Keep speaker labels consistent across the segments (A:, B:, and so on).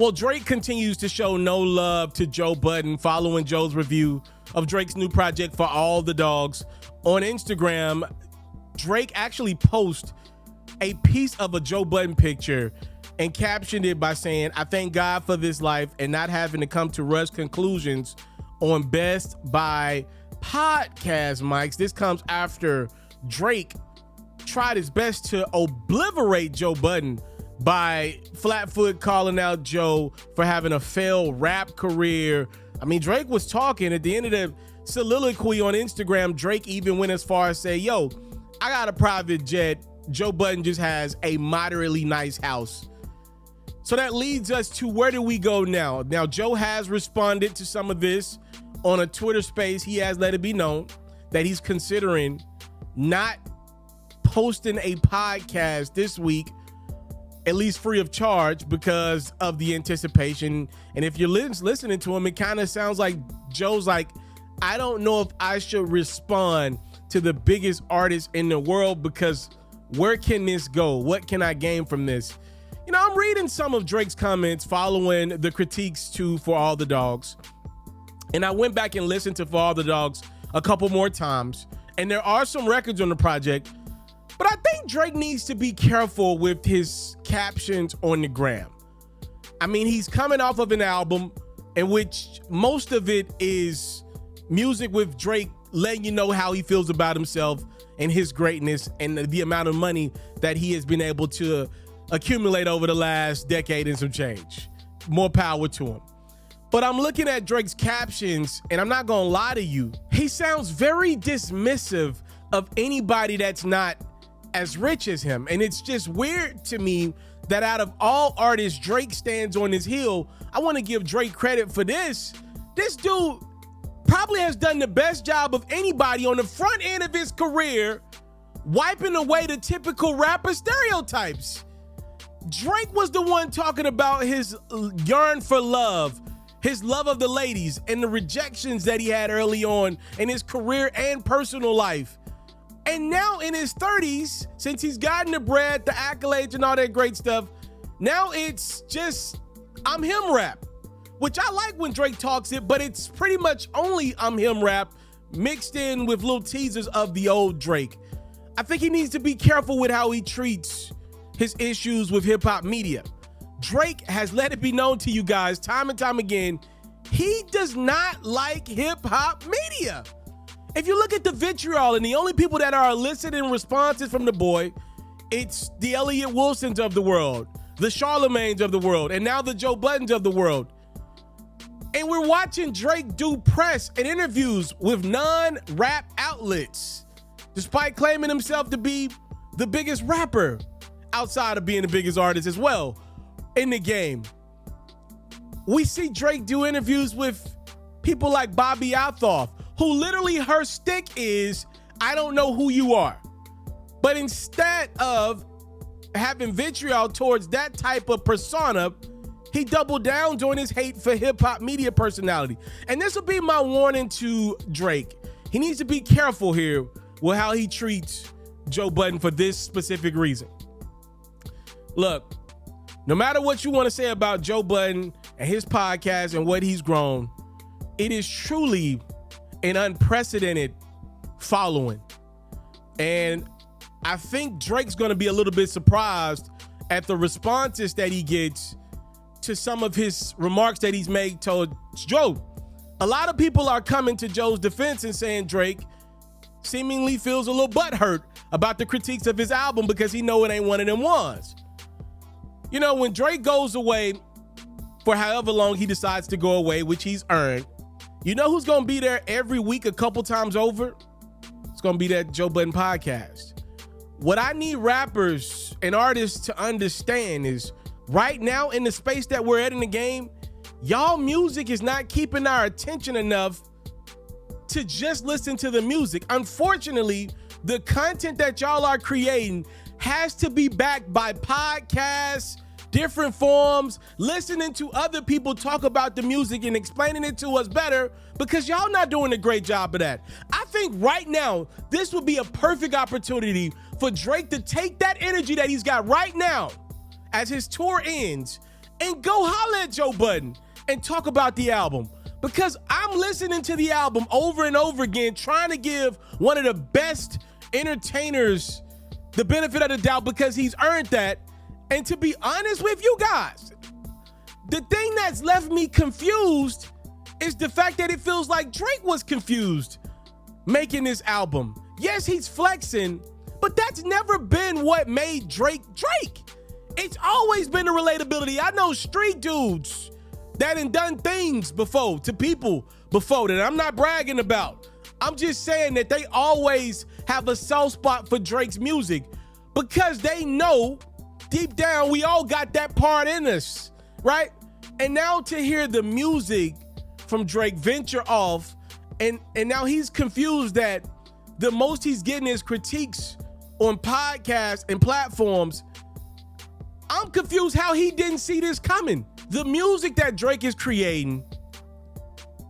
A: Well, Drake continues to show no love to Joe Budden following Joe's review of Drake's new project For All the Dogs. On Instagram, Drake actually posted a piece of a Joe Budden picture and captioned it by saying, "I thank God for this life and not having to come to rush conclusions on Best by podcast mics." This comes after Drake tried his best to obliterate Joe Budden by flatfoot calling out Joe for having a failed rap career. I mean, Drake was talking at the end of the soliloquy on Instagram. Drake even went as far as say, "Yo, I got a private jet. Joe Budden just has a moderately nice house." So that leads us to, where do we go now? Now, Joe has responded to some of this on a Twitter space. He has let it be known that he's considering not posting a podcast this week, at least free of charge, because of the anticipation. And if you're listening to him, it kind of sounds like Joe's like, I don't know if I should respond to the biggest artist in the world, because where can this go? What can I gain from this? You know, I'm reading some of Drake's comments following the critiques to For All the Dogs. And I went back and listened to For All the Dogs a couple more times. And there are some records on the project. But I think Drake needs to be careful with his captions on the gram. I mean, he's coming off of an album in which most of it is music with Drake letting you know how he feels about himself and his greatness and the amount of money that he has been able to accumulate over the last decade and some change. More power to him. But I'm looking at Drake's captions, and I'm not gonna lie to you, he sounds very dismissive of anybody that's not as rich as him. And it's just weird to me that out of all artists, Drake stands on his heel. I want to give Drake credit for this. This dude probably has done the best job of anybody on the front end of his career, wiping away the typical rapper stereotypes. Drake was the one talking about his yearn for love, his love of the ladies, and the rejections that he had early on in his career and personal life. And now in his 30s, since he's gotten the bread, the accolades, and all that great stuff, now it's just I'm him rap, which I like when Drake talks it, but it's pretty much only I'm him rap mixed in with little teasers of the old Drake. I think he needs to be careful with how he treats his issues with hip hop media. Drake has let it be known to you guys time and time again, he does not like hip hop media. If you look at the vitriol, and the only people that are eliciting responses from the boy, it's the Elliot Wilsons of the world, the Charlemagnes of the world, and now the Joe Buddens of the world. And we're watching Drake do press and interviews with non-rap outlets, despite claiming himself to be the biggest rapper outside of being the biggest artist as well in the game. We see Drake do interviews with people like Bobby Althoff, who literally her stick is, I don't know who you are. But instead of having vitriol towards that type of persona, he doubled down on his hate for hip hop media personality. And this will be my warning to Drake. He needs to be careful here with how he treats Joe Budden for this specific reason. Look, no matter what you want to say about Joe Budden and his podcast and what he's grown, it is truly an unprecedented following. And I think Drake's going to be a little bit surprised at the responses that he gets to some of his remarks that he's made towards Joe. A lot of people are coming to Joe's defense and saying Drake seemingly feels a little butthurt about the critiques of his album because he know it ain't one of them ones. You know, when Drake goes away for however long he decides to go away, which he's earned, you know who's going to be there every week a couple times over? It's going to be that Joe Budden podcast. What I need rappers and artists to understand is right now in the space that we're at in the game, y'all music is not keeping our attention enough to just listen to the music. Unfortunately, the content that y'all are creating has to be backed by podcasts, different forms, listening to other people talk about the music and explaining it to us better, because y'all not doing a great job of that. I think right now, this would be a perfect opportunity for Drake to take that energy that he's got right now as his tour ends and go holler at Joe Budden and talk about the album. Because I'm listening to the album over and over again, trying to give one of the best entertainers the benefit of the doubt because he's earned that. And to be honest with you guys, the thing that's left me confused is the fact that it feels like Drake was confused making this album. Yes, he's flexing, but that's never been what made Drake Drake. It's always been the relatability. I know street dudes that done things before to people before that I'm not bragging about. I'm just saying that they always have a soft spot for Drake's music because they know deep down we all got that part in us, right? And now to hear the music from Drake venture off and now he's confused that the most he's getting is critiques on podcasts and platforms. I'm confused how he didn't see this coming. The music that Drake is creating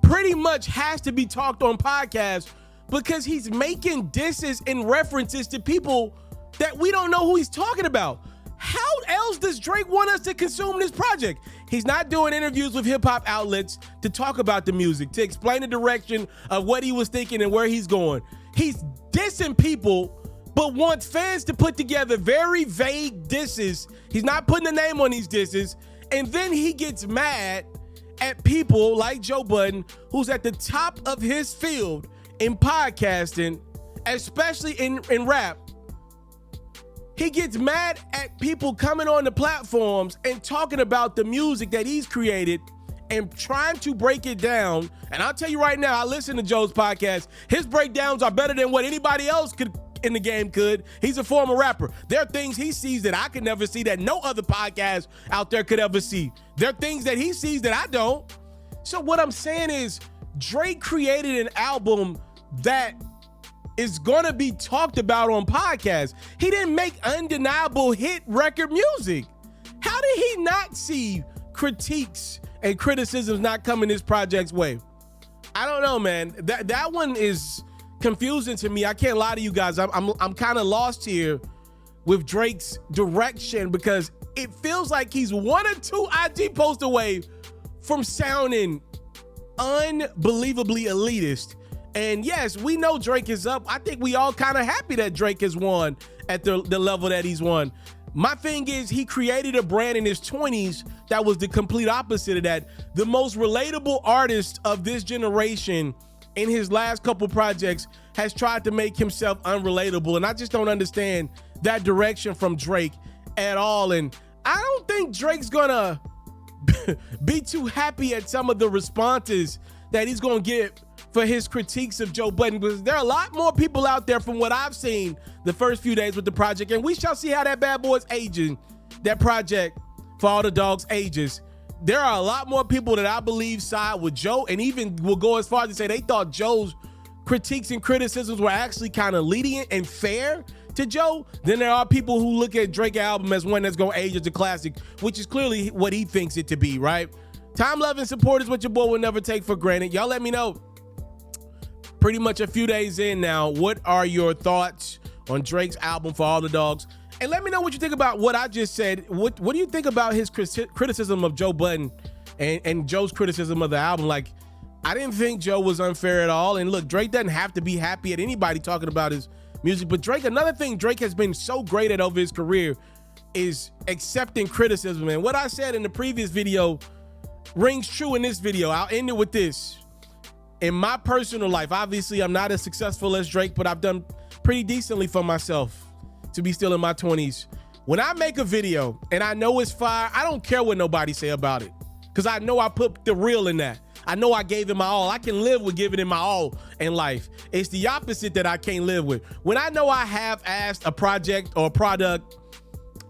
A: pretty much has to be talked on podcasts because he's making disses and references to people that we don't know who he's talking about. How else does Drake want us to consume this project? He's not doing interviews with hip-hop outlets to talk about the music, to explain the direction of what he was thinking and where he's going. He's dissing people, but wants fans to put together very vague disses. He's not putting a name on these disses. And then he gets mad at people like Joe Budden, who's at the top of his field in podcasting, especially in rap. He gets mad at people coming on the platforms and talking about the music that he's created and trying to break it down. And I'll tell you right now, I listen to Joe's podcast. His breakdowns are better than what anybody else could in the game could. He's a former rapper. There are things he sees that I could never see, that no other podcast out there could ever see. There are things that he sees that I don't. So what I'm saying is Drake created an album that is gonna be talked about on podcasts. He didn't make undeniable hit record music. How did he not see critiques and criticisms not coming this project's way? I don't know, man. That one is confusing to me. I can't lie to you guys. I'm kind of lost here with Drake's direction because it feels like he's one or two IG posts away from sounding unbelievably elitist. And yes, we know Drake is up. I think we all kind of happy that Drake has won at the level that he's won. My thing is he created a brand in his 20s that was the complete opposite of that. The most relatable artist of this generation in his last couple projects has tried to make himself unrelatable. And I just don't understand that direction from Drake at all. And I don't think Drake's gonna be too happy at some of the responses that he's gonna get for his critiques of Joe Budden, because there are a lot more people out there from what I've seen the first few days with the project, and we shall see how that bad boy's aging, that project For All the Dogs ages. There are a lot more people that I believe side with Joe, and even will go as far as to say they thought Joe's critiques and criticisms were actually kind of lenient and fair to Joe. Then there are people who look at Drake's album as one that's gonna age as a classic, which is clearly what he thinks it to be, right? Time, love, and support is what your boy will never take for granted. Y'all let me know, pretty much a few days in now, what are your thoughts on Drake's album For All the Dogs? And let me know what you think about what I just said. What do you think about his criticism of Joe Budden and Joe's criticism of the album? Like, I didn't think Joe was unfair at all. And look, Drake doesn't have to be happy at anybody talking about his music. But Drake, another thing Drake has been so great at over his career is accepting criticism. And what I said in the previous video rings true in this video. I'll end it with this. In my personal life, obviously, I'm not as successful as Drake, but I've done pretty decently for myself to be still in my 20s. When I make a video and I know it's fire, I don't care what nobody say about it, because I know I put the real in that. I know I gave it my all. I can live with giving it my all in life. It's the opposite that I can't live with. When I know I have asked a project or a product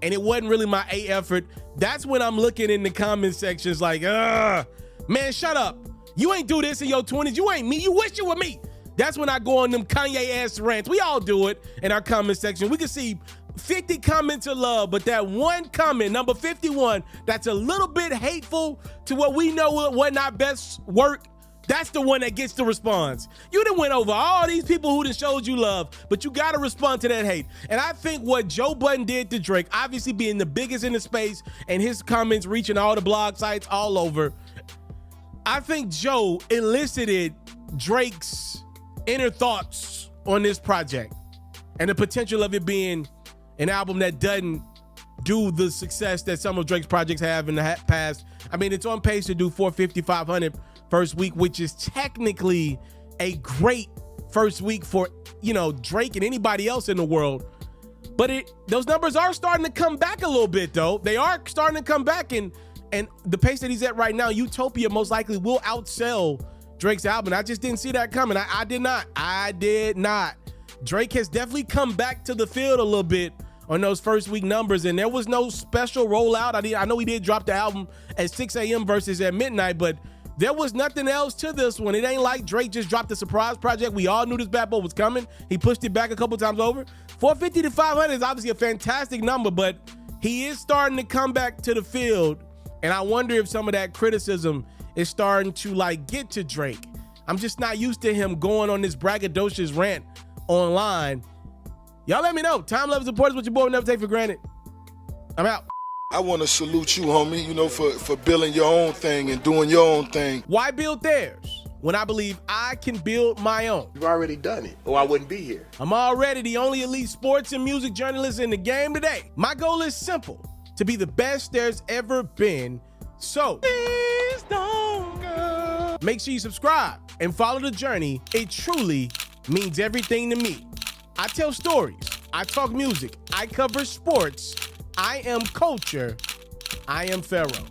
A: and it wasn't really my A effort, that's when I'm looking in the comment sections like, man, shut up. You ain't do this in your 20s. You ain't me. You wish you were me. That's when I go on them Kanye-ass rants. We all do it in our comment section. We can see 50 comments of love, but that one comment, number 51, that's a little bit hateful to what we know wasn't our best work, That's the one that gets the response. You done went over all these people who done showed you love, but you gotta respond to that hate. And I think what Joe Budden did to Drake, obviously being the biggest in the space and his comments reaching all the blog sites all over, I think Joe elicited Drake's inner thoughts on this project and the potential of it being an album that doesn't do the success that some of Drake's projects have in the past. I mean, it's on pace to do 450, 500 first week, which is technically a great first week for, you know, Drake and anybody else in the world. But those numbers are starting to come back a little bit, though. They are starting to come back, and the pace that he's at right now, Utopia most likely will outsell Drake's album. I just didn't see that coming. I did not. Drake has definitely come back to the field a little bit on those first week numbers, and there was no special rollout. I know he did drop the album at 6 a.m. versus at midnight, but there was nothing else to this one. It ain't like Drake just dropped a surprise project. We all knew this bad boy was coming. He pushed it back a couple times over. 450 to 500 is obviously a fantastic number, but he is starting to come back to the field, and I wonder if some of that criticism is starting to like get to Drake. I'm just not used to him going on this braggadocious rant online. Y'all let me know. Time, love, and support is what your boy will never take for granted. I'm out.
B: I want to salute you, homie, you know, for building your own thing and doing your own thing.
A: Why build theirs when I believe I can build my own?
C: You've already done it, or I wouldn't be here.
A: I'm already the only elite sports and music journalist in the game today. My goal is simple: to be the best there's ever been. So, please don't go. Make sure you subscribe and follow the journey. It truly means everything to me. I tell stories. I talk music. I cover sports. I am culture. I am Pharaoh.